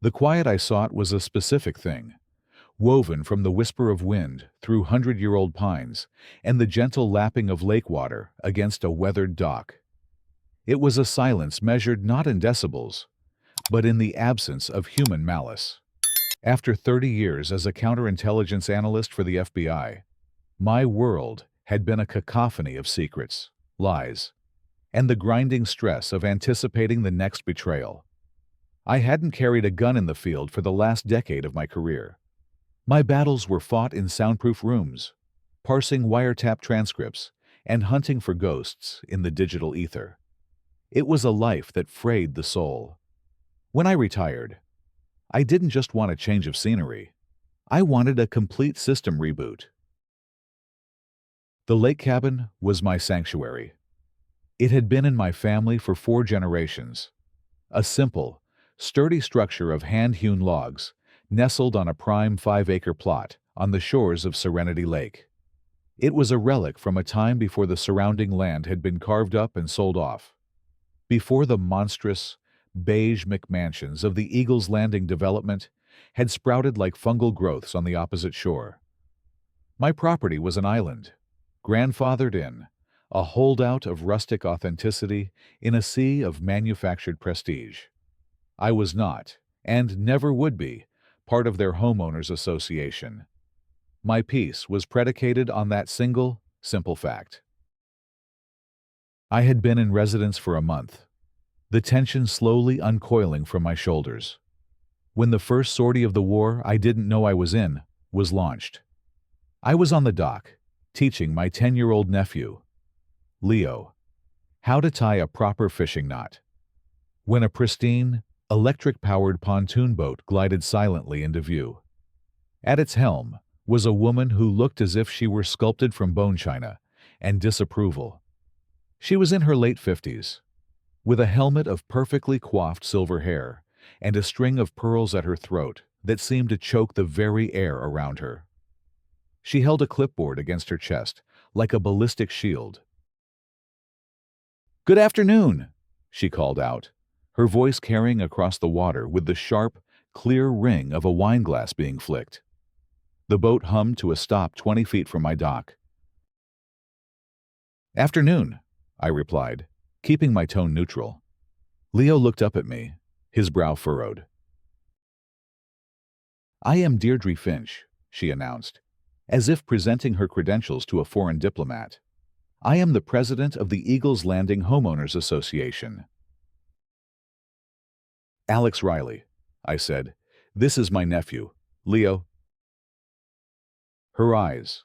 The quiet I sought was a specific thing, woven from the whisper of wind through hundred-year-old pines and the gentle lapping of lake water against a weathered dock. It was a silence measured not in decibels, but in the absence of human malice. After 30 years as a counterintelligence analyst for the FBI, my world had been a cacophony of secrets, lies, and the grinding stress of anticipating the next betrayal. I hadn't carried a gun in the field for the last decade of my career. My battles were fought in soundproof rooms, parsing wiretap transcripts, and hunting for ghosts in the digital ether. It was a life that frayed the soul. When I retired, I didn't just want a change of scenery. I wanted a complete system reboot. The lake cabin was my sanctuary. It had been in my family for 4 generations. A simple, sturdy structure of hand-hewn logs, nestled on a prime 5-acre plot on the shores of Serenity Lake. It was a relic from a time before the surrounding land had been carved up and sold off. Before the monstrous, beige McMansions of the Eagles Landing development had sprouted like fungal growths on the opposite shore. My property was an island, grandfathered in, a holdout of rustic authenticity in a sea of manufactured prestige. I was not, and never would be, part of their homeowners association. My peace was predicated on that single, simple fact. I had been in residence for a month, the tension slowly uncoiling from my shoulders, when the first sortie of the war I didn't know I was in was launched. I was on the dock, teaching my 10-year-old nephew, Leo, how to tie a proper fishing knot, when a pristine, electric-powered pontoon boat glided silently into view. At its helm was a woman who looked as if she were sculpted from bone china and disapproval. She was in her late 50s, with a helmet of perfectly coiffed silver hair and a string of pearls at her throat that seemed to choke the very air around her. She held a clipboard against her chest, like a ballistic shield. "Good afternoon," she called out, her voice carrying across the water with the sharp, clear ring of a wine glass being flicked. The boat hummed to a stop 20 feet from my dock. "Afternoon," I replied, keeping my tone neutral. Leo looked up at me, his brow furrowed. "I am Deirdre Finch," she announced, as if presenting her credentials to a foreign diplomat. "I am the president of the Eagles Landing Homeowners Association." "Alex Riley," I said. "This is my nephew, Leo." Her eyes,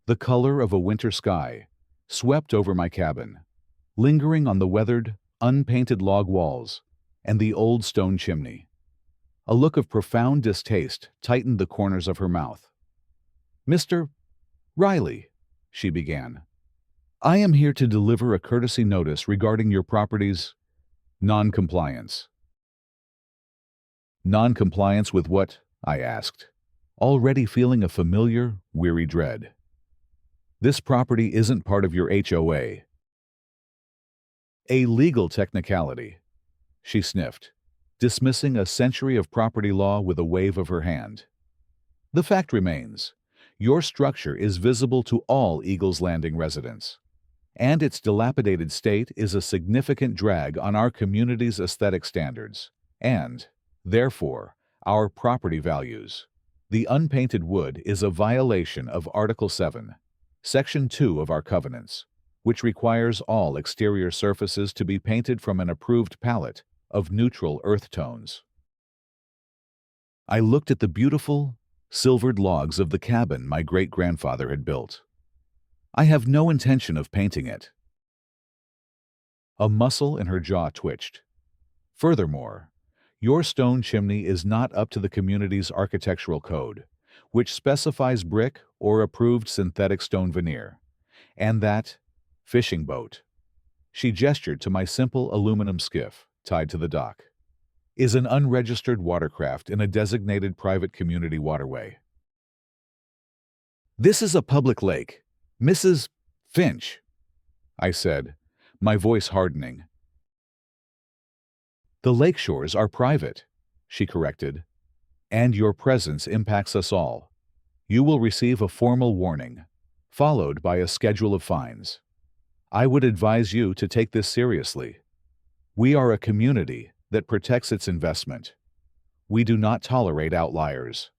the color of a winter sky, swept over my cabin, lingering on the weathered, unpainted log walls and the old stone chimney. A look of profound distaste tightened the corners of her mouth. "Mr. Riley," she began, "I am here to deliver a courtesy notice regarding your property's non-compliance." "Non-compliance with what?" I asked, already feeling a familiar, weary dread. "This property isn't part of your HOA. "A legal technicality," she sniffed, dismissing a century of property law with a wave of her hand. "The fact remains, your structure is visible to all Eagles Landing residents, and its dilapidated state is a significant drag on our community's aesthetic standards, and, therefore, our property values. The unpainted wood is a violation of Article 7, Section 2 of our covenants, which requires all exterior surfaces to be painted from an approved palette of neutral earth tones." I looked at the beautiful, silvered logs of the cabin my great-grandfather had built. "I have no intention of painting it." A muscle in her jaw twitched. "Furthermore, your stone chimney is not up to the community's architectural code, which specifies brick or approved synthetic stone veneer, and that fishing boat," she gestured to my simple aluminum skiff tied to the dock, "is an unregistered watercraft in a designated private community waterway." "This is a public lake, Mrs. Finch," I said, my voice hardening. "The lake shores are private," she corrected. And your presence impacts us all. You will receive a formal warning, followed by a schedule of fines. I would advise you to take this seriously. We are a community that protects its investment. We do not tolerate outliers.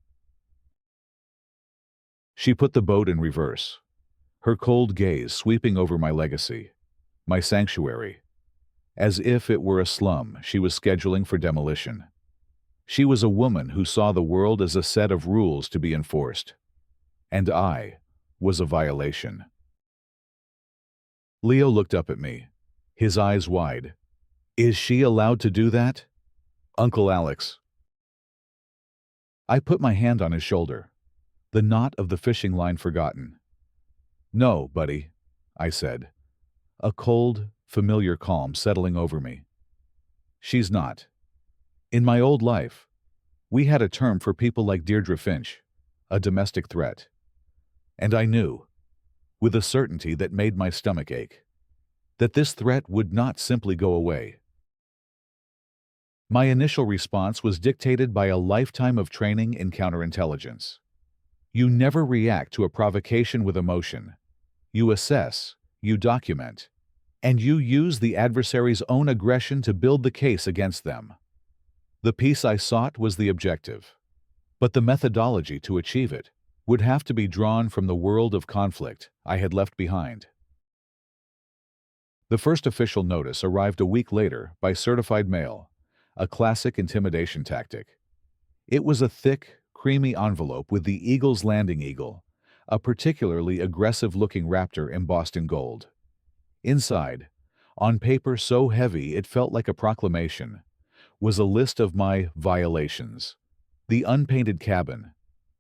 She put the boat in reverse, her cold gaze sweeping over my legacy, my sanctuary, as if it were a slum she was scheduling for demolition. She was a woman who saw the world as a set of rules to be enforced. And I was a violation. Leo looked up at me, his eyes wide. Is she allowed to do that? Uncle Alex. I put my hand on his shoulder, the knot of the fishing line forgotten. No, buddy, I said, a cold, familiar calm settling over me. She's not. In my old life, we had a term for people like Deirdre Finch, a domestic threat. And I knew, with a certainty that made my stomach ache, that this threat would not simply go away. My initial response was dictated by a lifetime of training in counterintelligence. You never react to a provocation with emotion. You assess, you document, and you use the adversary's own aggression to build the case against them. The peace I sought was the objective, but the methodology to achieve it would have to be drawn from the world of conflict I had left behind. The first official notice arrived a week later by certified mail, a classic intimidation tactic. It was a thick, creamy envelope with the Eagle's Landing eagle, a particularly aggressive-looking raptor embossed in gold. Inside, on paper so heavy it felt like a proclamation, was a list of my violations: the unpainted cabin,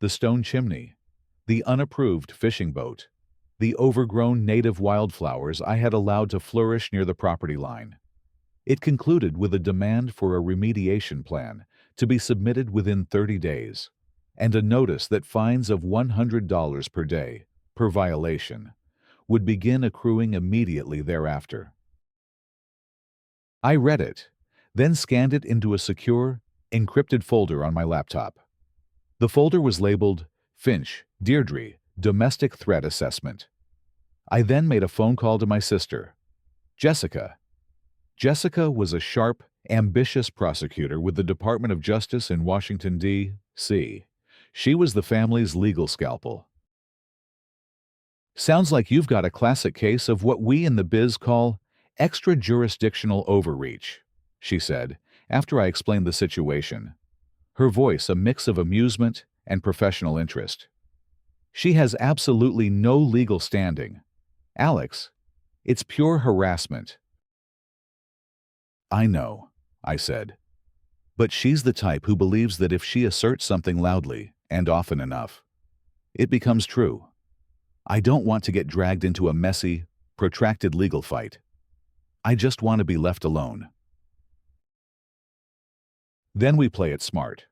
the stone chimney, the unapproved fishing boat, the overgrown native wildflowers I had allowed to flourish near the property line. It concluded with a demand for a remediation plan to be submitted within 30 days, and a notice that fines of $100 per day, per violation, would begin accruing immediately thereafter. I read it, then scanned it into a secure, encrypted folder on my laptop. The folder was labeled Finch, Deirdre, Domestic Threat Assessment. I then made a phone call to my sister, Jessica. Jessica was a sharp, ambitious prosecutor with the Department of Justice in Washington, D.C. She was the family's legal scalpel. Sounds like you've got a classic case of what we in the biz call extra-jurisdictional overreach, she said, after I explained the situation, her voice a mix of amusement and professional interest. She has absolutely no legal standing. Alex, it's pure harassment. I know, I said. But she's the type who believes that if she asserts something loudly and often enough, it becomes true. I don't want to get dragged into a messy, protracted legal fight. I just want to be left alone. Then we play it smart,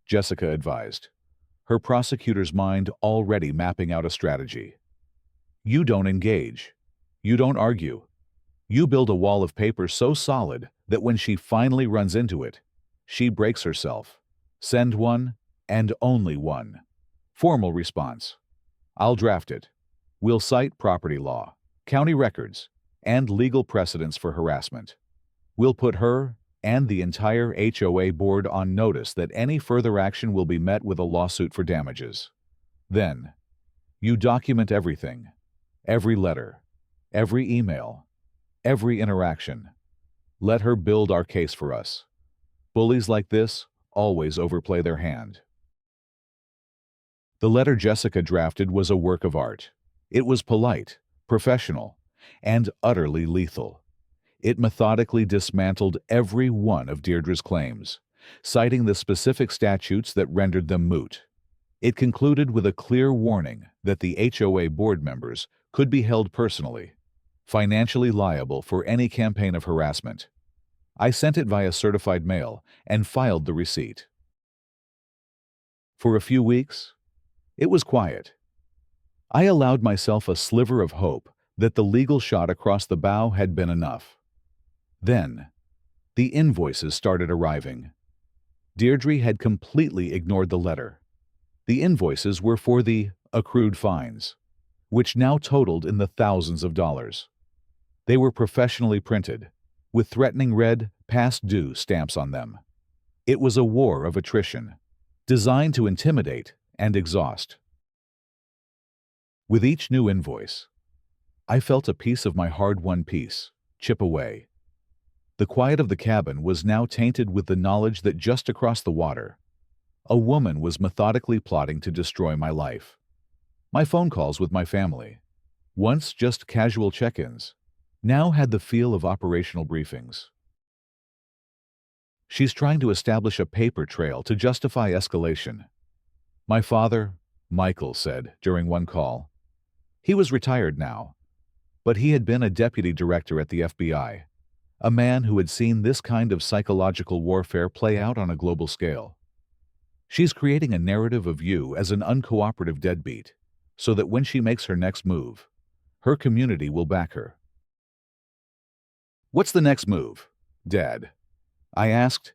Jessica advised, her prosecutor's mind already mapping out a strategy. You don't engage. You don't argue. You build a wall of paper so solid that when she finally runs into it, she breaks herself. Send one, and only one. Formal response. I'll draft it. We'll cite property law, county records, and legal precedents for harassment. We'll put her and the entire HOA board on notice that any further action will be met with a lawsuit for damages. Then, you document everything, every letter, every email, every interaction. Let her build our case for us. Bullies like this always overplay their hand. The letter Jessica drafted was a work of art. It was polite, professional, and utterly lethal. It methodically dismantled every one of Deirdre's claims, citing the specific statutes that rendered them moot. It concluded with a clear warning that the HOA board members could be held personally, financially liable for any campaign of harassment. I sent it via certified mail and filed the receipt. For a few weeks, it was quiet. I allowed myself a sliver of hope that the legal shot across the bow had been enough. Then, the invoices started arriving. Deirdre had completely ignored the letter. The invoices were for the accrued fines, which now totaled in the thousands of dollars. They were professionally printed, with threatening red, past due stamps on them. It was a war of attrition, designed to intimidate and exhaust. With each new invoice, I felt a piece of my hard-won peace chip away. The quiet of the cabin was now tainted with the knowledge that just across the water, a woman was methodically plotting to destroy my life. My phone calls with my family, once just casual check-ins, now had the feel of operational briefings. She's trying to establish a paper trail to justify escalation. My father, Michael, said during one call. He was retired now, but he had been a deputy director at the FBI, a man who had seen this kind of psychological warfare play out on a global scale. She's creating a narrative of you as an uncooperative deadbeat, so that when she makes her next move, her community will back her. "What's the next move, Dad?" I asked.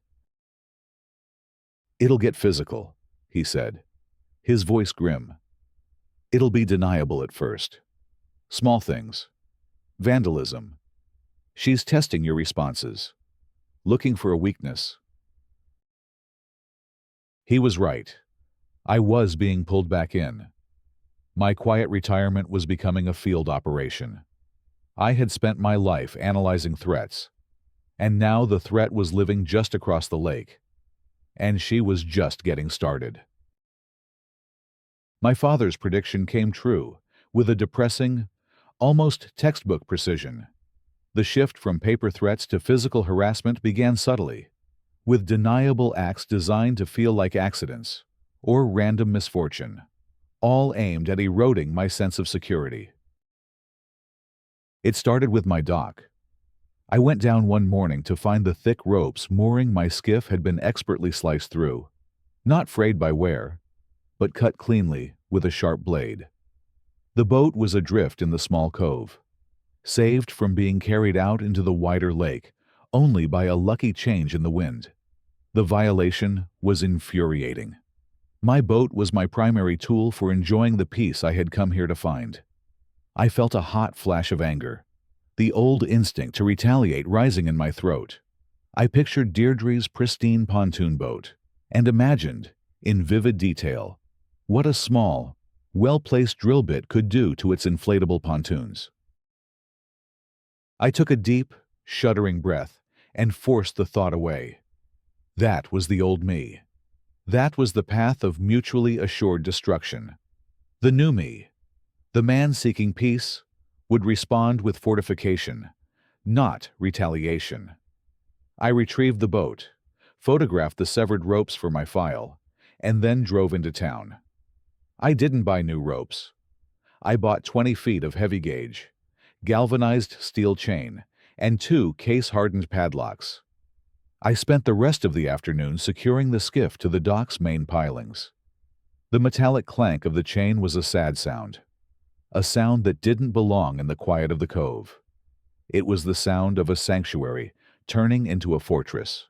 "It'll get physical," he said, his voice grim. "It'll be deniable at first. Small things. Vandalism. She's testing your responses, looking for a weakness." He was right. I was being pulled back in. My quiet retirement was becoming a field operation. I had spent my life analyzing threats, and now the threat was living just across the lake, and she was just getting started. My father's prediction came true, with a depressing, almost textbook precision. The shift from paper threats to physical harassment began subtly, with deniable acts designed to feel like accidents or random misfortune, all aimed at eroding my sense of security. It started with my dock. I went down one morning to find the thick ropes mooring my skiff had been expertly sliced through, not frayed by wear, but cut cleanly with a sharp blade. The boat was adrift in the small cove, saved from being carried out into the wider lake only by a lucky change in the wind. The violation was infuriating. My boat was my primary tool for enjoying the peace I had come here to find. I felt a hot flash of anger, the old instinct to retaliate rising in my throat. I pictured Deirdre's pristine pontoon boat and imagined, in vivid detail, what a small, well-placed drill bit could do to its inflatable pontoons. I took a deep, shuddering breath and forced the thought away. That was the old me. That was the path of mutually assured destruction. The new me, the man seeking peace, would respond with fortification, not retaliation. I retrieved the boat, photographed the severed ropes for my file, and then drove into town. I didn't buy new ropes. I bought 20 feet of heavy gauge, galvanized steel chain, and 2 case-hardened padlocks. I spent the rest of the afternoon securing the skiff to the dock's main pilings. The metallic clank of the chain was a sad sound, a sound that didn't belong in the quiet of the cove. It was the sound of a sanctuary turning into a fortress.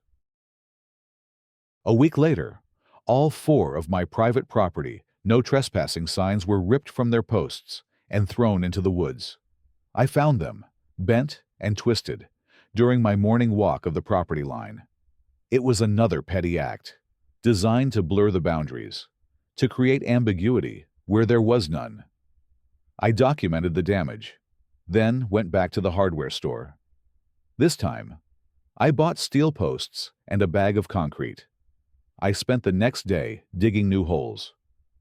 A week later, all 4 of my private property, no trespassing signs were ripped from their posts and thrown into the woods. I found them, bent and twisted, during my morning walk of the property line. It was another petty act, designed to blur the boundaries, to create ambiguity where there was none. I documented the damage, then went back to the hardware store. This time, I bought steel posts and a bag of concrete. I spent the next day digging new holes,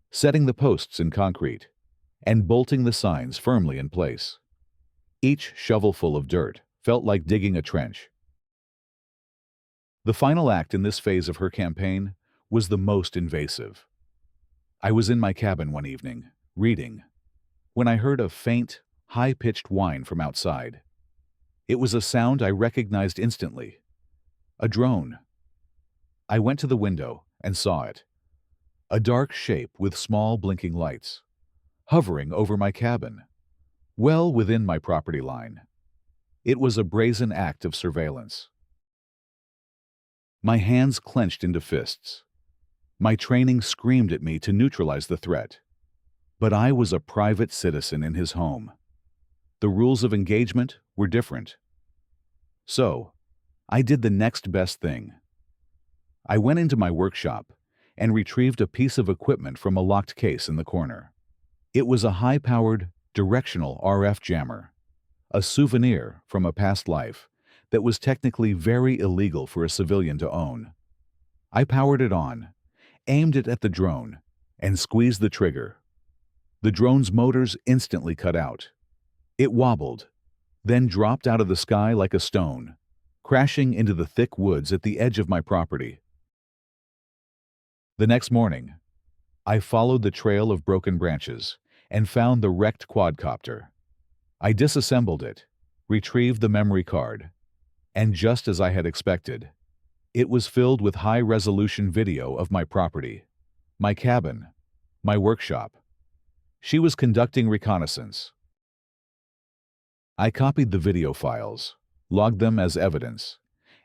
setting the posts in concrete, and bolting the signs firmly in place. Each shovelful of dirt felt like digging a trench. The final act in this phase of her campaign was the most invasive. I was in my cabin one evening, reading, when I heard a faint, high-pitched whine from outside. It was a sound I recognized instantly. A drone. I went to the window and saw it. A dark shape with small blinking lights, hovering over my cabin, well within my property line. It was a brazen act of surveillance. My hands clenched into fists. My training screamed at me to neutralize the threat. But I was a private citizen in his home. The rules of engagement were different. So, I did the next best thing. I went into my workshop and retrieved a piece of equipment from a locked case in the corner. It was a high-powered, directional RF jammer, a souvenir from a past life that was technically very illegal for a civilian to own. I powered it on, aimed it at the drone, and squeezed the trigger. The drone's motors instantly cut out. It wobbled, then dropped out of the sky like a stone, crashing into the thick woods at the edge of my property. The next morning, I followed the trail of broken branches and found the wrecked quadcopter. I disassembled it, retrieved the memory card, and just as I had expected, it was filled with high-resolution video of my property, my cabin, my workshop. She was conducting reconnaissance. I copied the video files, logged them as evidence,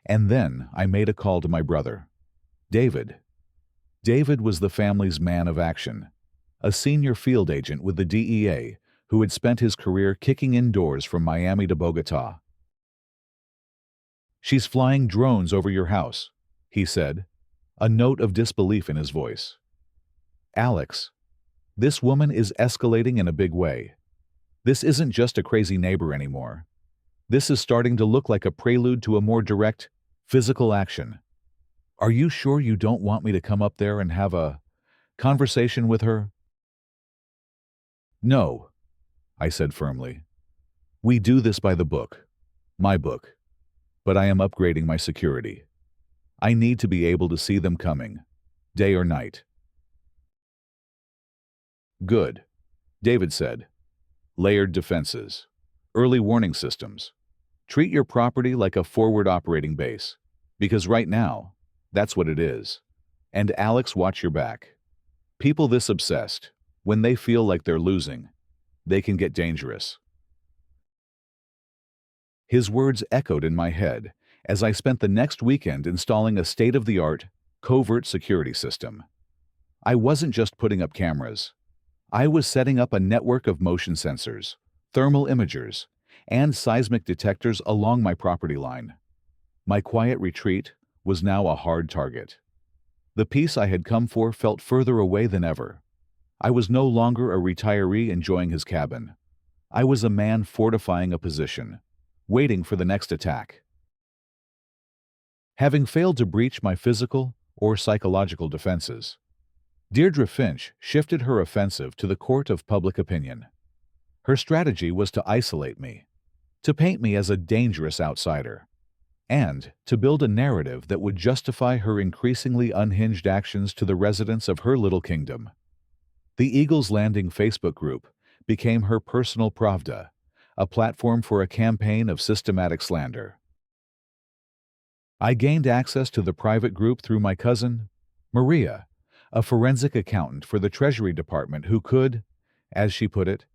and then I made a call to my brother, David. David was the family's man of action, a senior field agent with the DEA who had spent his career kicking in doors from Miami to Bogota. "She's flying drones over your house," he said, a note of disbelief in his voice. "Alex, this woman is escalating in a big way. This isn't just a crazy neighbor anymore. This is starting to look like a prelude to a more direct, physical action. Are you sure you don't want me to come up there and have a conversation with her?" "No," I said firmly. "We do this by the book, my book, but I am upgrading my security. I need to be able to see them coming, day or night." "Good," David said. "Layered defenses, early warning systems. Treat your property like a forward operating base, because right now, that's what it is. And Alex, watch your back. People this obsessed, when they feel like they're losing, they can get dangerous." His words echoed in my head as I spent the next weekend installing a state-of-the-art, covert security system. I wasn't just putting up cameras. I was setting up a network of motion sensors, thermal imagers, and seismic detectors along my property line. My quiet retreat was now a hard target. The peace I had come for felt further away than ever. I was no longer a retiree enjoying his cabin. I was a man fortifying a position, waiting for the next attack. Having failed to breach my physical or psychological defenses, Deirdre Finch shifted her offensive to the court of public opinion. Her strategy was to isolate me, to paint me as a dangerous outsider, and to build a narrative that would justify her increasingly unhinged actions to the residents of her little kingdom. The Eagles Landing Facebook group became her personal Pravda, a platform for a campaign of systematic slander. I gained access to the private group through my cousin, Maria, a forensic accountant for the Treasury Department who could, as she put it,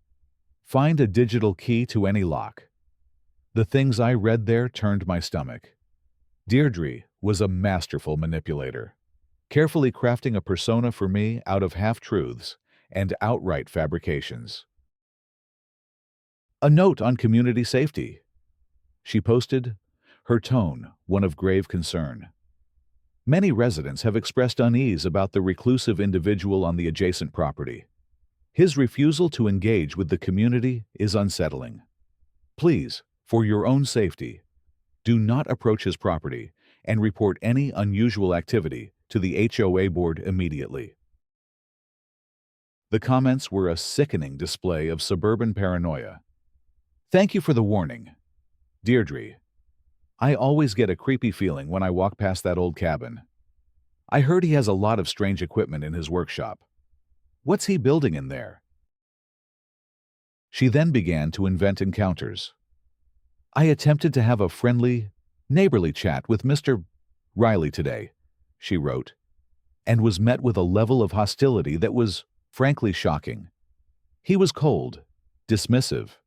find a digital key to any lock. The things I read there turned my stomach. Deirdre was a masterful manipulator, carefully crafting a persona for me out of half-truths and outright fabrications. "A note on community safety," she posted, her tone one of grave concern. "Many residents have expressed unease about the reclusive individual on the adjacent property. His refusal to engage with the community is unsettling. Please, for your own safety, do not approach his property and report any unusual activity to the HOA board immediately." The comments were a sickening display of suburban paranoia. "Thank you for the warning, Deirdre. I always get a creepy feeling when I walk past that old cabin. I heard he has a lot of strange equipment in his workshop. What's he building in there?" She then began to invent encounters. "I attempted to have a friendly, neighborly chat with Mr. Riley today," she wrote, and was met with a level of hostility that was, frankly, shocking. He was cold, dismissive,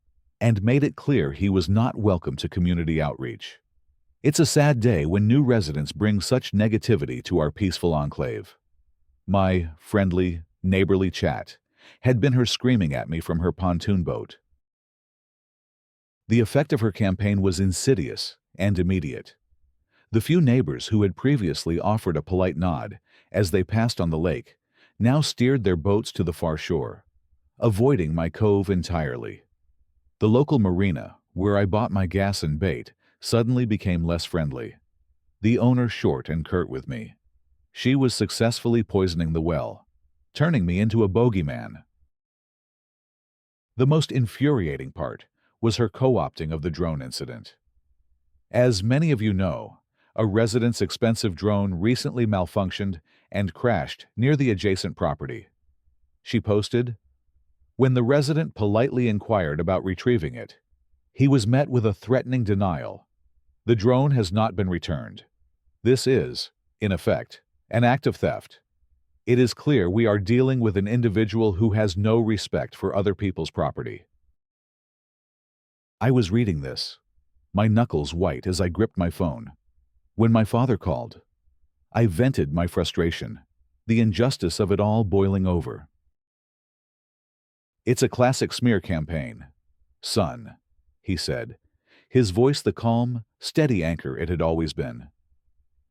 and made it clear he was not welcome to community outreach. It's a sad day when new residents bring such negativity to our peaceful enclave. My friendly, neighborly chat had been her screaming at me from her pontoon boat. The effect of her campaign was insidious and immediate. The few neighbors who had previously offered a polite nod as they passed on the lake now steered their boats to the far shore, avoiding my cove entirely. The local marina, where I bought my gas and bait, suddenly became less friendly. The owner short and curt with me. She was successfully poisoning the well, turning me into a bogeyman. The most infuriating part was her co-opting of the drone incident. As many of you know, a resident's expensive drone recently malfunctioned and crashed near the adjacent property. She posted, "When the resident politely inquired about retrieving it, he was met with a threatening denial. The drone has not been returned. This is, in effect, an act of theft. It is clear we are dealing with an individual who has no respect for other people's property." I was reading this, my knuckles white as I gripped my phone, when my father called. I vented my frustration, the injustice of it all boiling over. "It's a classic smear campaign, son," he said, his voice the calm, steady anchor it had always been.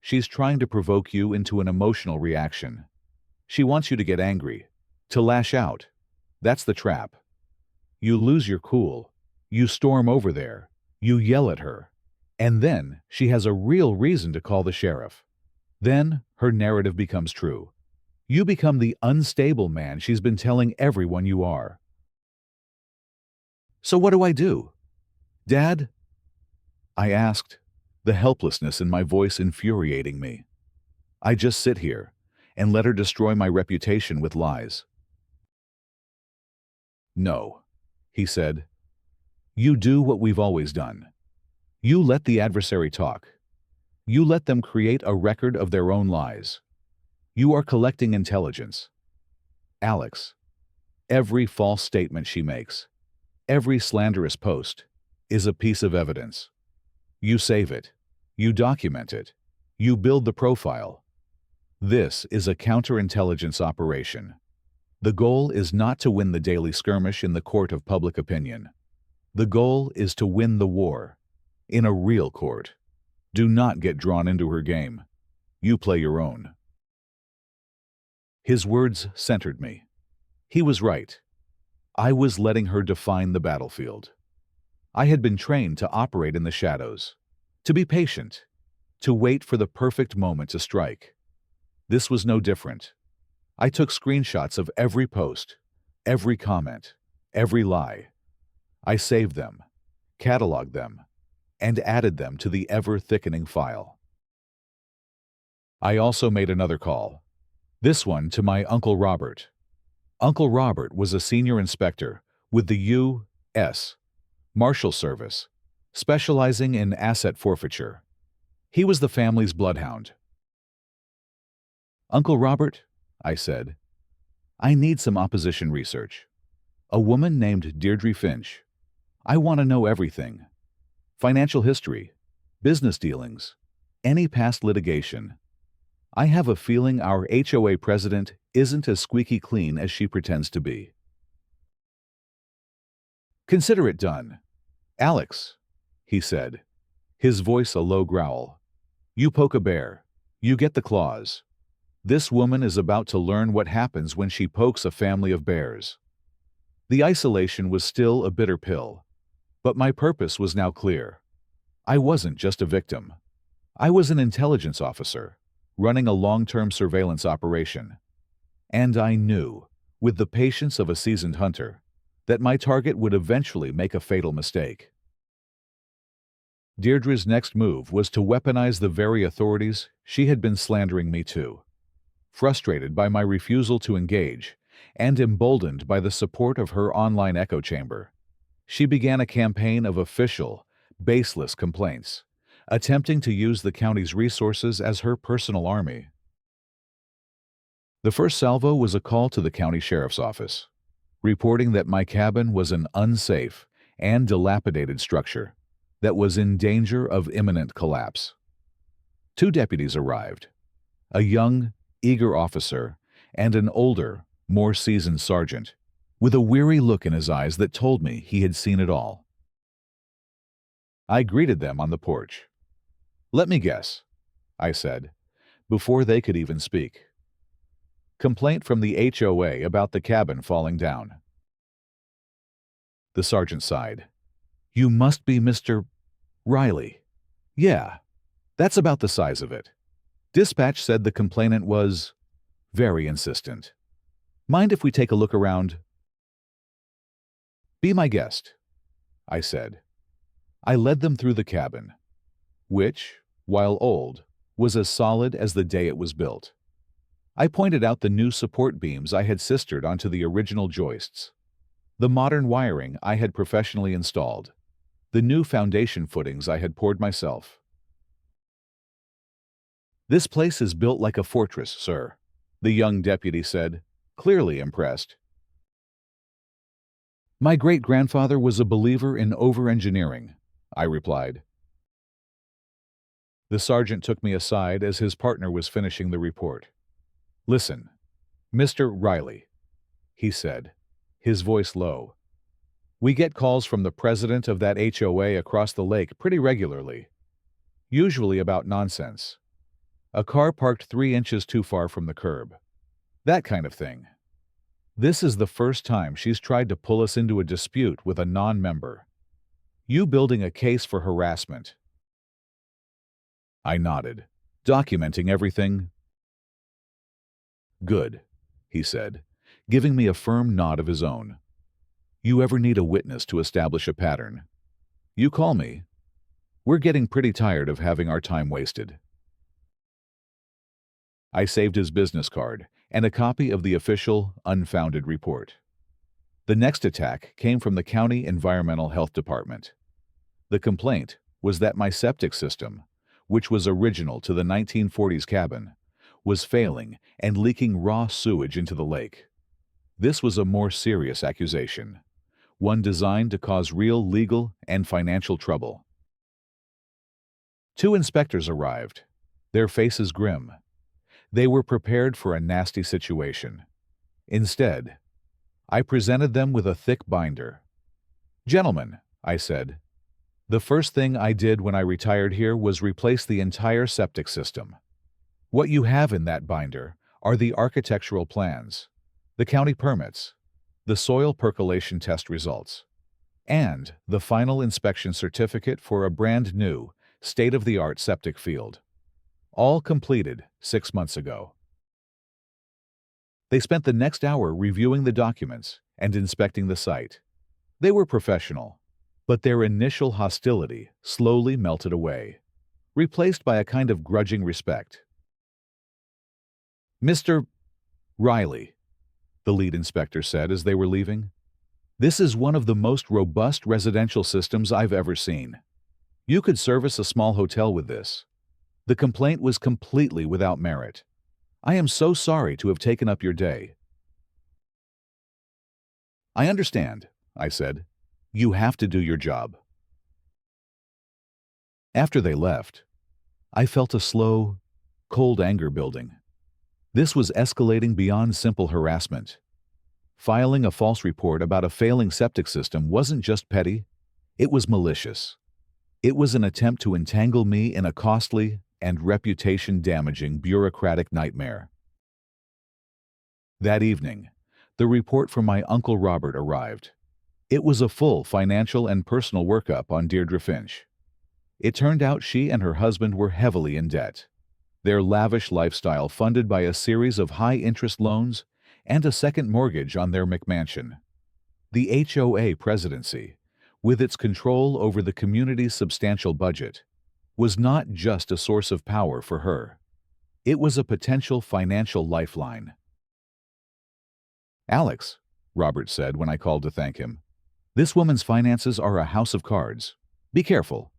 "She's trying to provoke you into an emotional reaction. She wants you to get angry, to lash out. That's the trap. You lose your cool, you storm over there, you yell at her, and then she has a real reason to call the sheriff. Then her narrative becomes true. You become the unstable man she's been telling everyone you are." "So what do I do, Dad?" I asked, the helplessness in my voice infuriating me. "I just sit here and let her destroy my reputation with lies." "No," he said. "You do what we've always done. You let the adversary talk. You let them create a record of their own lies. You are collecting intelligence. Alex, every false statement she makes, every slanderous post, is a piece of evidence. You save it. You document it. You build the profile. This is a counterintelligence operation. The goal is not to win the daily skirmish in the court of public opinion. The goal is to win the war, in a real court. Do not get drawn into her game. You play your own." His words centered me. He was right. I was letting her define the battlefield. I had been trained to operate in the shadows, to be patient, to wait for the perfect moment to strike. This was no different. I took screenshots of every post, every comment, every lie. I saved them, cataloged them, and added them to the ever-thickening file. I also made another call, this one to my Uncle Robert. Uncle Robert was a senior inspector with the U.S. Marshal Service, specializing in asset forfeiture. He was the family's bloodhound. "Uncle Robert," I said, "I need some opposition research. A woman named Deirdre Finch. I want to know everything. Financial history, business dealings, any past litigation. I have a feeling our HOA president isn't as squeaky clean as she pretends to be." "Consider it done. Alex," he said, his voice a low growl. "You poke a bear, you get the claws. This woman is about to learn what happens when she pokes a family of bears." The isolation was still a bitter pill, but my purpose was now clear. I wasn't just a victim. I was an intelligence officer, running a long-term surveillance operation. And I knew, with the patience of a seasoned hunter, that my target would eventually make a fatal mistake. Deirdre's next move was to weaponize the very authorities she had been slandering me to. Frustrated by my refusal to engage, and emboldened by the support of her online echo chamber, she began a campaign of official, baseless complaints, attempting to use the county's resources as her personal army. The first salvo was a call to the county sheriff's office, reporting that my cabin was an unsafe and dilapidated structure, that was in danger of imminent collapse. Two deputies arrived, a young, eager officer and an older, more seasoned sergeant, with a weary look in his eyes that told me he had seen it all. I greeted them on the porch. "Let me guess," I said, before they could even speak. "Complaint from the HOA about the cabin falling down." The sergeant sighed. "You must be Mr. Riley." "Yeah, that's about the size of it." Dispatch said the complainant was very insistent. "Mind if we take a look around?" "Be my guest," I said. I led them through the cabin, which, while old, was as solid as the day it was built. I pointed out the new support beams I had sistered onto the original joists, the modern wiring I had professionally installed, the new foundation footings I had poured myself. "This place is built like a fortress, sir," the young deputy said, clearly impressed. "My great-grandfather was a believer in over-engineering," I replied. The sergeant took me aside as his partner was finishing the report. "Listen, Mr. Riley," he said, his voice low. "We get calls from the president of that HOA across the lake pretty regularly, usually about nonsense. A car parked 3 inches too far from the curb. That kind of thing. This is the first time she's tried to pull us into a dispute with a non-member. You building a case for harassment." I nodded, documenting everything. "Good," he said, giving me a firm nod of his own. "You ever need a witness to establish a pattern, you call me. We're getting pretty tired of having our time wasted." I saved his business card and a copy of the official, unfounded report. The next attack came from the County Environmental Health Department. The complaint was that my septic system, which was original to the 1940s cabin, was failing and leaking raw sewage into the lake. This was a more serious accusation, one designed to cause real legal and financial trouble. 2 inspectors arrived, their faces grim. They were prepared for a nasty situation. Instead, I presented them with a thick binder. "Gentlemen," I said, "the first thing I did when I retired here was replace the entire septic system. What you have in that binder are the architectural plans, the county permits, the soil percolation test results, and the final inspection certificate for a brand new, state-of-the-art septic field. All completed 6 months ago." They spent the next hour reviewing the documents and inspecting the site. They were professional, but their initial hostility slowly melted away, replaced by a kind of grudging respect. "Mr. Riley," the lead inspector said as they were leaving, "this is one of the most robust residential systems I've ever seen. You could service a small hotel with this. The complaint was completely without merit. I am so sorry to have taken up your day." "I understand," I said. "You have to do your job." After they left, I felt a slow, cold anger building. This was escalating beyond simple harassment. Filing a false report about a failing septic system wasn't just petty, it was malicious. It was an attempt to entangle me in a costly and reputation-damaging bureaucratic nightmare. That evening, the report from my Uncle Robert arrived. It was a full financial and personal workup on Deirdre Finch. It turned out she and her husband were heavily in debt, their lavish lifestyle funded by a series of high-interest loans and a second mortgage on their McMansion. The HOA presidency, with its control over the community's substantial budget, was not just a source of power for her. It was a potential financial lifeline. "Alex," Robert said when I called to thank him, "this woman's finances are a house of cards. Be careful.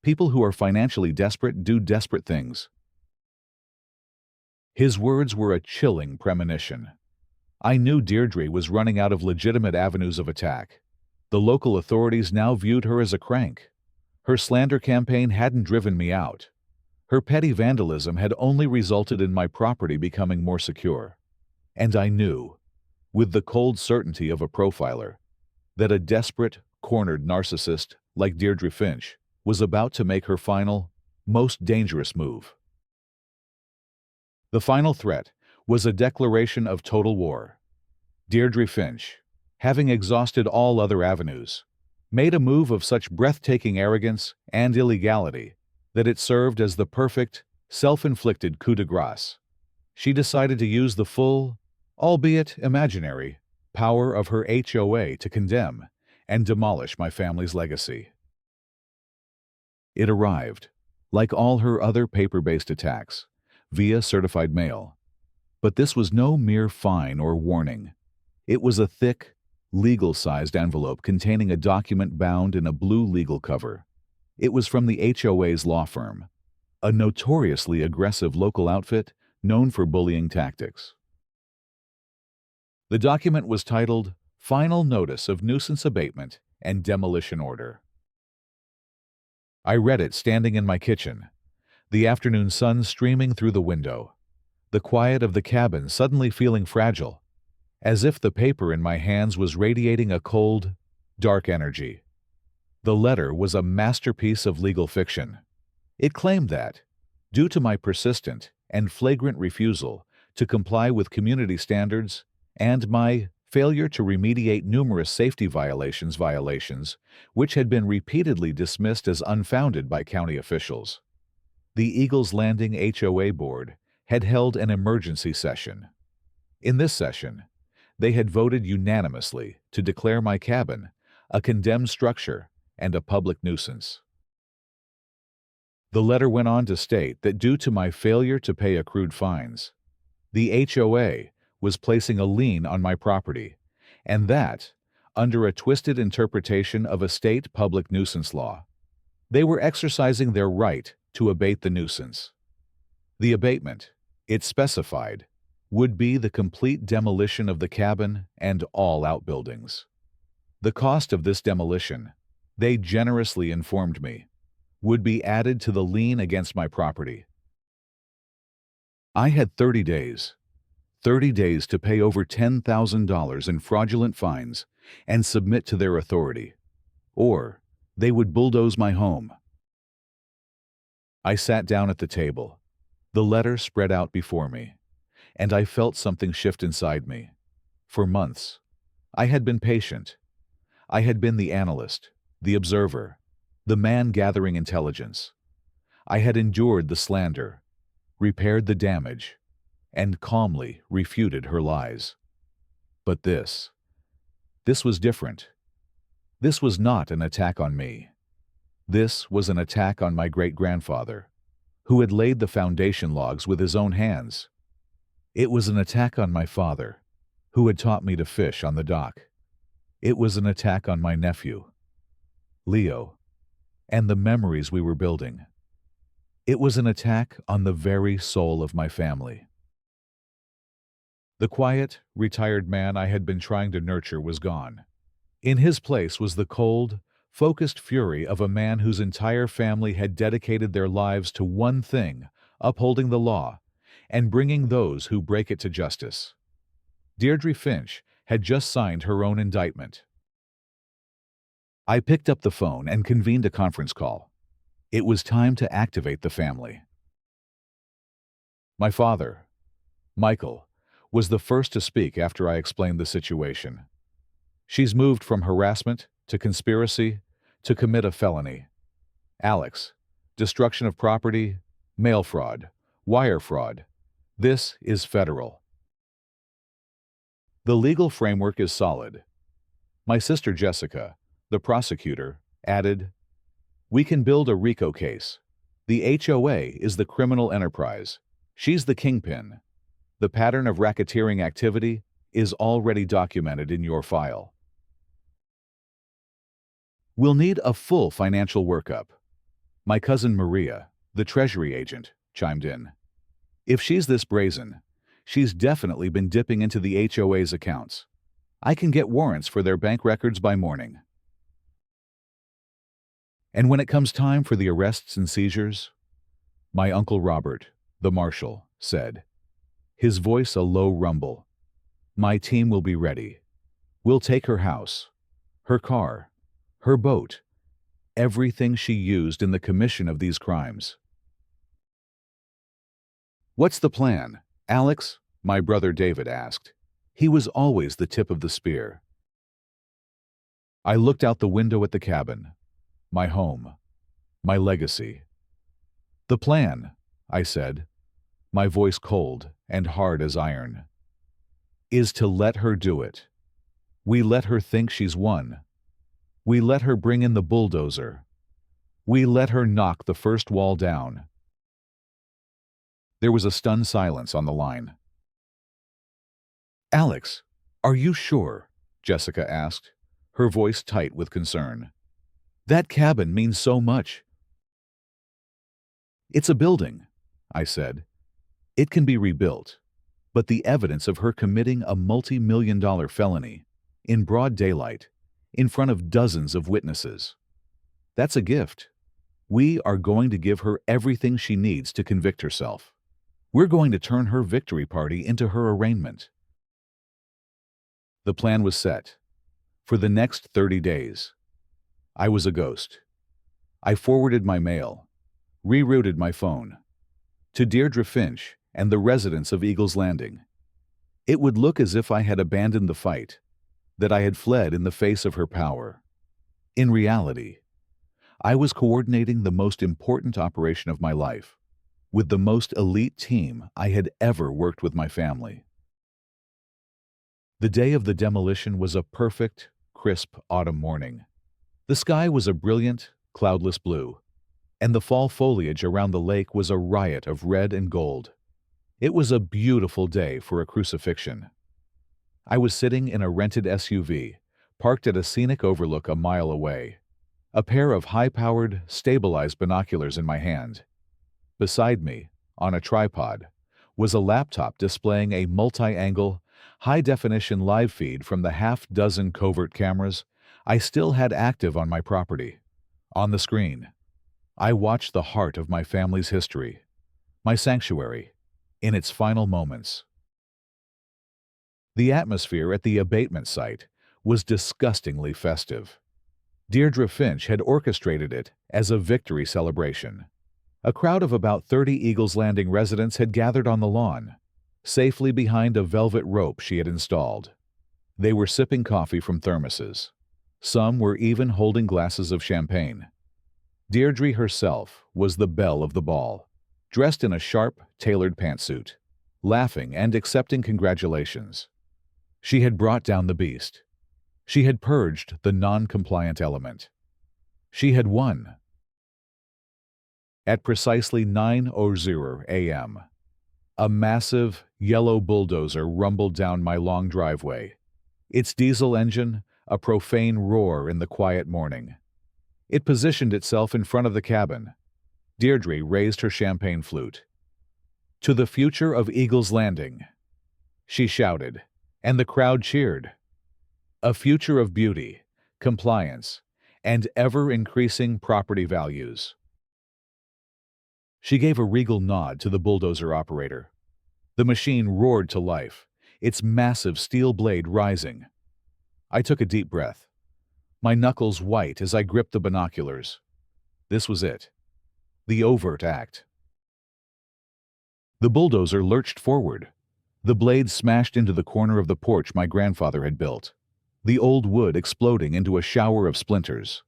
People who are financially desperate do desperate things." His words were a chilling premonition. I knew Deirdre was running out of legitimate avenues of attack. The local authorities now viewed her as a crank. Her slander campaign hadn't driven me out. Her petty vandalism had only resulted in my property becoming more secure. And I knew, with the cold certainty of a profiler, that a desperate, cornered narcissist like Deirdre Finch was about to make her final, most dangerous move. The final threat was a declaration of total war. Deirdre Finch, having exhausted all other avenues, made a move of such breathtaking arrogance and illegality that it served as the perfect, self-inflicted coup de grace. She decided to use the full, albeit imaginary, power of her HOA to condemn and demolish my family's legacy. It arrived, like all her other paper-based attacks, via certified mail. But this was no mere fine or warning. It was a thick, legal-sized envelope containing a document bound in a blue legal cover. It was from the HOA's law firm, a notoriously aggressive local outfit known for bullying tactics. The document was titled Final Notice of Nuisance Abatement and Demolition Order. I read it standing in my kitchen, the afternoon sun streaming through the window, the quiet of the cabin suddenly feeling fragile, as if the paper in my hands was radiating a cold, dark energy. The letter was a masterpiece of legal fiction. It claimed that, due to my persistent and flagrant refusal to comply with community standards and my failure to remediate numerous safety violations which had been repeatedly dismissed as unfounded by county officials, the Eagles Landing HOA Board had held an emergency session. In this session, they had voted unanimously to declare my cabin a condemned structure and a public nuisance. The letter went on to state that due to my failure to pay accrued fines, the HOA was placing a lien on my property, and that, under a twisted interpretation of a state public nuisance law, they were exercising their right to abate the nuisance. The abatement, it specified, would be the complete demolition of the cabin and all outbuildings. The cost of this demolition, they generously informed me, would be added to the lien against my property. I had 30 days to pay over $10,000 in fraudulent fines and submit to their authority, or they would bulldoze my home. I sat down at the table, the letter spread out before me, and I felt something shift inside me. For months, I had been patient. I had been the analyst, the observer, the man gathering intelligence. I had endured the slander, repaired the damage, and calmly refuted her lies. But this was different. This was not an attack on me. This was an attack on my great-grandfather, who had laid the foundation logs with his own hands. It was an attack on my father, who had taught me to fish on the dock. It was an attack on my nephew, Leo, and the memories we were building. It was an attack on the very soul of my family. The quiet, retired man I had been trying to nurture was gone. In his place was the cold, focused fury of a man whose entire family had dedicated their lives to one thing, upholding the law and bringing those who break it to justice. Deirdre Finch had just signed her own indictment. I picked up the phone and convened a conference call. It was time to activate the family. My father, Michael, was the first to speak after I explained the situation. She's moved from harassment to conspiracy to commit a felony. Alex, destruction of property, mail fraud, wire fraud. This is federal. The legal framework is solid. My sister Jessica, the prosecutor, added, "We can build a RICO case. The HOA is the criminal enterprise. She's the kingpin. The pattern of racketeering activity is already documented in your file. We'll need a full financial workup." My cousin Maria, the treasury agent, chimed in. "If she's this brazen, she's definitely been dipping into the HOA's accounts. I can get warrants for their bank records by morning." And when it comes time for the arrests and seizures, my Uncle Robert, the marshal, said, his voice a low rumble, my team will be ready. We'll take her house, her car, her boat, everything she used in the commission of these crimes. What's the plan, Alex? My brother David asked. He was always the tip of the spear. I looked out the window at the cabin, my home, my legacy. The plan, I said, my voice cold and hard as iron, is to let her do it. We let her think she's won. We let her bring in the bulldozer. We let her knock the first wall down. There was a stunned silence on the line. Alex, are you sure? Jessica asked, her voice tight with concern. That cabin means so much. It's a building, I said. It can be rebuilt, but the evidence of her committing a multi-million-dollar felony, in broad daylight, in front of dozens of witnesses, that's a gift. We are going to give her everything she needs to convict herself. We're going to turn her victory party into her arraignment. The plan was set. For the next 30 days, I was a ghost. I forwarded my mail, rerouted my phone, to Deirdre Finch and the residents of Eagle's Landing. It would look as if I had abandoned the fight, that I had fled in the face of her power. In reality, I was coordinating the most important operation of my life, with the most elite team I had ever worked with my family. The day of the demolition was a perfect, crisp autumn morning. The sky was a brilliant, cloudless blue, and the fall foliage around the lake was a riot of red and gold. It was a beautiful day for a crucifixion. I was sitting in a rented SUV, parked at a scenic overlook a mile away, a pair of high-powered, stabilized binoculars in my hand. Beside me, on a tripod, was a laptop displaying a multi-angle, high-definition live feed from the half-dozen covert cameras I still had active on my property. On the screen, I watched the heart of my family's history, my sanctuary, in its final moments. The atmosphere at the abatement site was disgustingly festive. Deirdre Finch had orchestrated it as a victory celebration. A crowd of about 30 Eagle's Landing residents had gathered on the lawn, safely behind a velvet rope she had installed. They were sipping coffee from thermoses. Some were even holding glasses of champagne. Deirdre herself was the belle of the ball, dressed in a sharp, tailored pantsuit, laughing and accepting congratulations. She had brought down the beast. She had purged the non-compliant element. She had won. At precisely 9:00 a.m., a massive, yellow bulldozer rumbled down my long driveway, its diesel engine a profane roar in the quiet morning. It positioned itself in front of the cabin. Deirdre raised her champagne flute. "To the future of Eagle's Landing," she shouted, and the crowd cheered. A future of beauty, compliance, and ever-increasing property values. She gave a regal nod to the bulldozer operator. The machine roared to life, its massive steel blade rising. I took a deep breath, my knuckles white as I gripped the binoculars. This was it. The overt act. The bulldozer lurched forward. The blade smashed into the corner of the porch my grandfather had built, the old wood exploding into a shower of splinters.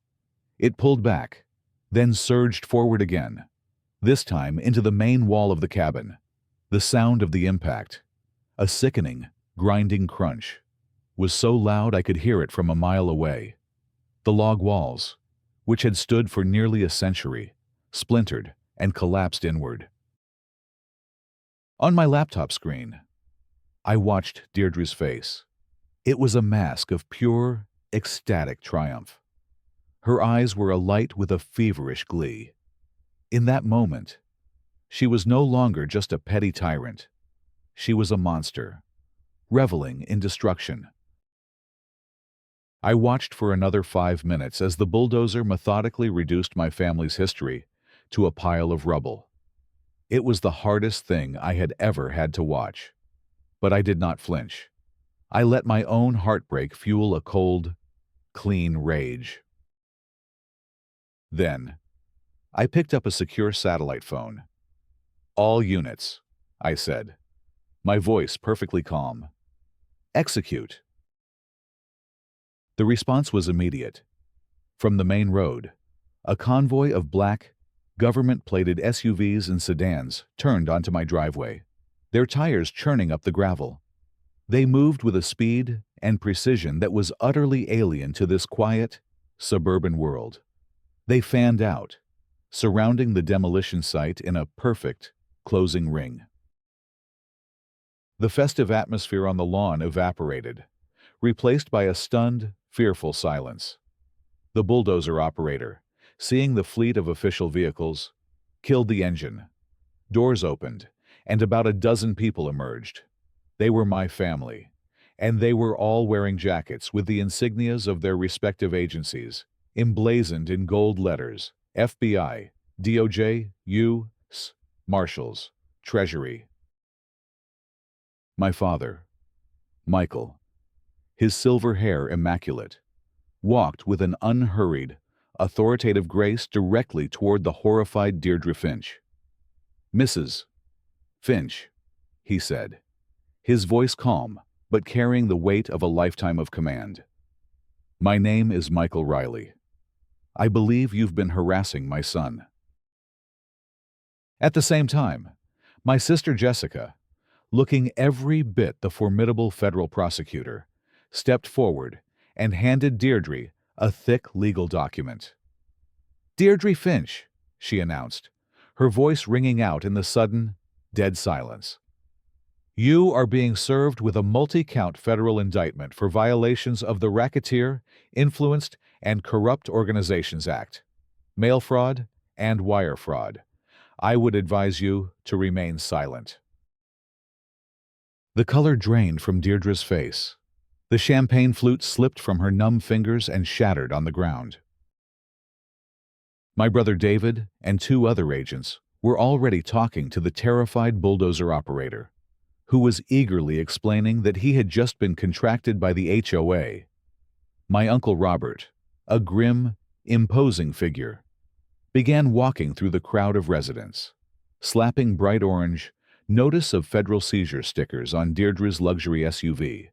It pulled back, then surged forward again, this time into the main wall of the cabin. The sound of the impact, a sickening, grinding crunch, was so loud I could hear it from a mile away. The log walls, which had stood for nearly a century, splintered and collapsed inward. On my laptop screen, I watched Deirdre's face. It was a mask of pure, ecstatic triumph. Her eyes were alight with a feverish glee. In that moment, she was no longer just a petty tyrant. She was a monster, reveling in destruction. I watched for another 5 minutes as the bulldozer methodically reduced my family's history to a pile of rubble. It was the hardest thing I had ever had to watch. But I did not flinch. I let my own heartbreak fuel a cold, clean rage. Then, I picked up a secure satellite phone. "All units," I said, my voice perfectly calm. "Execute." The response was immediate. From the main road, a convoy of black, government-plated SUVs and sedans turned onto my driveway, their tires churning up the gravel. They moved with a speed and precision that was utterly alien to this quiet, suburban world. They fanned out, surrounding the demolition site in a perfect, closing ring. The festive atmosphere on the lawn evaporated, replaced by a stunned, fearful silence. The bulldozer operator, seeing the fleet of official vehicles, killed the engine. Doors opened, and about a dozen people emerged. They were my family, and they were all wearing jackets with the insignias of their respective agencies, emblazoned in gold letters: FBI, DOJ, U.S. Marshals, Treasury. My father, Michael, his silver hair immaculate, walked with an unhurried, authoritative grace directly toward the horrified Deirdre Finch. "Mrs. Finch," he said, his voice calm, but carrying the weight of a lifetime of command. "My name is Michael Riley. I believe you've been harassing my son." At the same time, my sister Jessica, looking every bit the formidable federal prosecutor, stepped forward and handed Deirdre a thick legal document. "Deirdre Finch," she announced, her voice ringing out in the sudden, dead silence. "You are being served with a multi-count federal indictment for violations of the Racketeer, Influenced, and Corrupt Organizations Act, mail fraud, and wire fraud. I would advise you to remain silent." The color drained from Deirdre's face. The champagne flute slipped from her numb fingers and shattered on the ground. My brother David and 2 other agents were already talking to the terrified bulldozer operator, who was eagerly explaining that he had just been contracted by the HOA. My Uncle Robert, a grim, imposing figure, began walking through the crowd of residents, slapping bright orange "Notice of Federal Seizure" stickers on Deirdre's luxury SUV,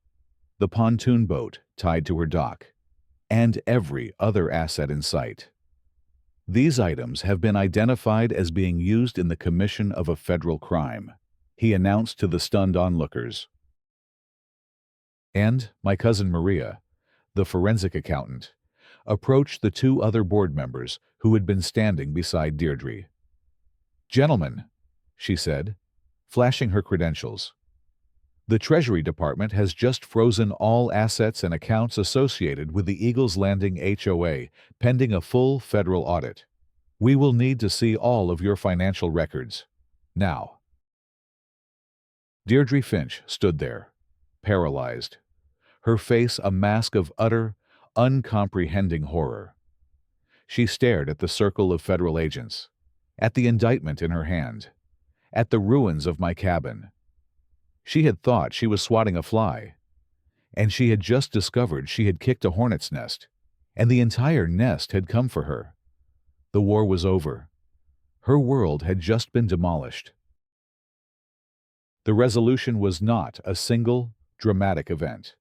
the pontoon boat tied to her dock, and every other asset in sight. "These items have been identified as being used in the commission of a federal crime," he announced to the stunned onlookers. And my cousin Maria, the forensic accountant, approached the 2 other board members who had been standing beside Deirdre. "Gentlemen," she said, flashing her credentials, "the Treasury Department has just frozen all assets and accounts associated with the Eagles Landing HOA pending a full federal audit. We will need to see all of your financial records. Now." Deirdre Finch stood there, paralyzed, her face a mask of utter, uncomprehending horror. She stared at the circle of federal agents, at the indictment in her hand, at the ruins of my cabin. She had thought she was swatting a fly, and she had just discovered she had kicked a hornet's nest, and the entire nest had come for her. The war was over. Her world had just been demolished. The resolution was not a single, dramatic event,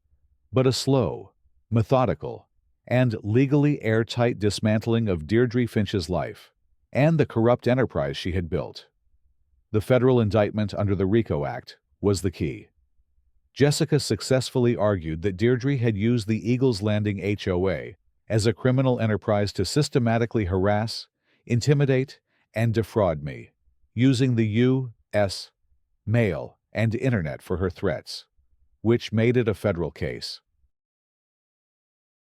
but a slow, methodical, and legally airtight dismantling of Deirdre Finch's life and the corrupt enterprise she had built. The federal indictment under the RICO Act was the key. Jessica successfully argued that Deirdre had used the Eagles Landing HOA as a criminal enterprise to systematically harass, intimidate, and defraud me, using the U.S. mail and internet for her threats, which made it a federal case.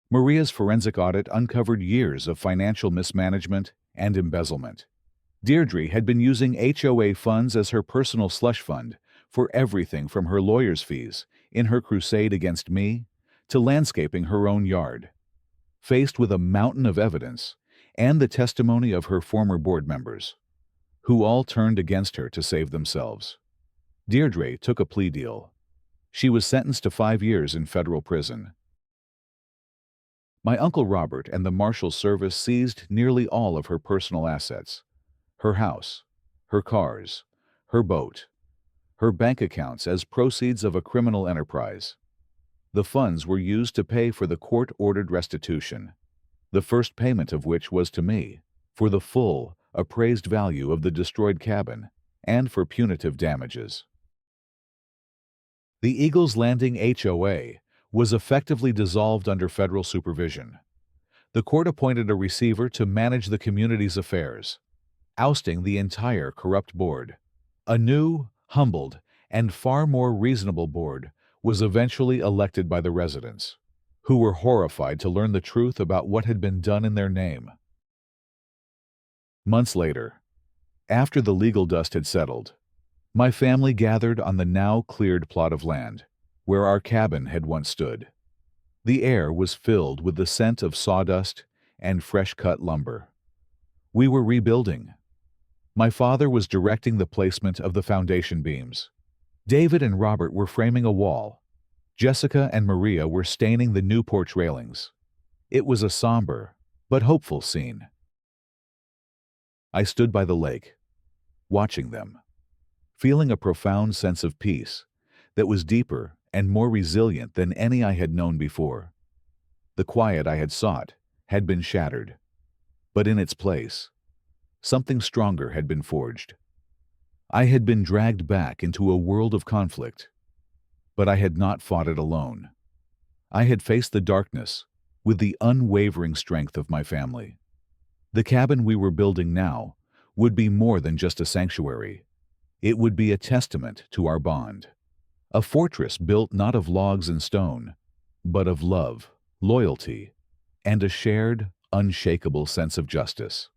Maria's forensic audit uncovered years of financial mismanagement and embezzlement. Deirdre had been using HOA funds as her personal slush fund for everything from her lawyer's fees in her crusade against me to landscaping her own yard. Faced with a mountain of evidence and the testimony of her former board members, who all turned against her to save themselves, Deirdre took a plea deal. She was sentenced to 5 years in federal prison. My Uncle Robert and the Marshal Service seized nearly all of her personal assets: her house, her cars, her boat, her bank accounts as proceeds of a criminal enterprise. The funds were used to pay for the court-ordered restitution, the first payment of which was to me, for the full, appraised value of the destroyed cabin and for punitive damages. The Eagles Landing HOA was effectively dissolved under federal supervision. The court appointed a receiver to manage the community's affairs, ousting the entire corrupt board. A new, humbled, and far more reasonable board was eventually elected by the residents, who were horrified to learn the truth about what had been done in their name. Months later, after the legal dust had settled, my family gathered on the now cleared plot of land where our cabin had once stood. The air was filled with the scent of sawdust and fresh-cut lumber. We were rebuilding. My father was directing the placement of the foundation beams. David and Robert were framing a wall. Jessica and Maria were staining the new porch railings. It was a somber but hopeful scene. I stood by the lake, watching them, feeling a profound sense of peace that was deeper and more resilient than any I had known before. The quiet I had sought had been shattered, but in its place, something stronger had been forged. I had been dragged back into a world of conflict, but I had not fought it alone. I had faced the darkness with the unwavering strength of my family. The cabin we were building now would be more than just a sanctuary. It would be a testament to our bond. A fortress built not of logs and stone, but of love, loyalty, and a shared, unshakable sense of justice.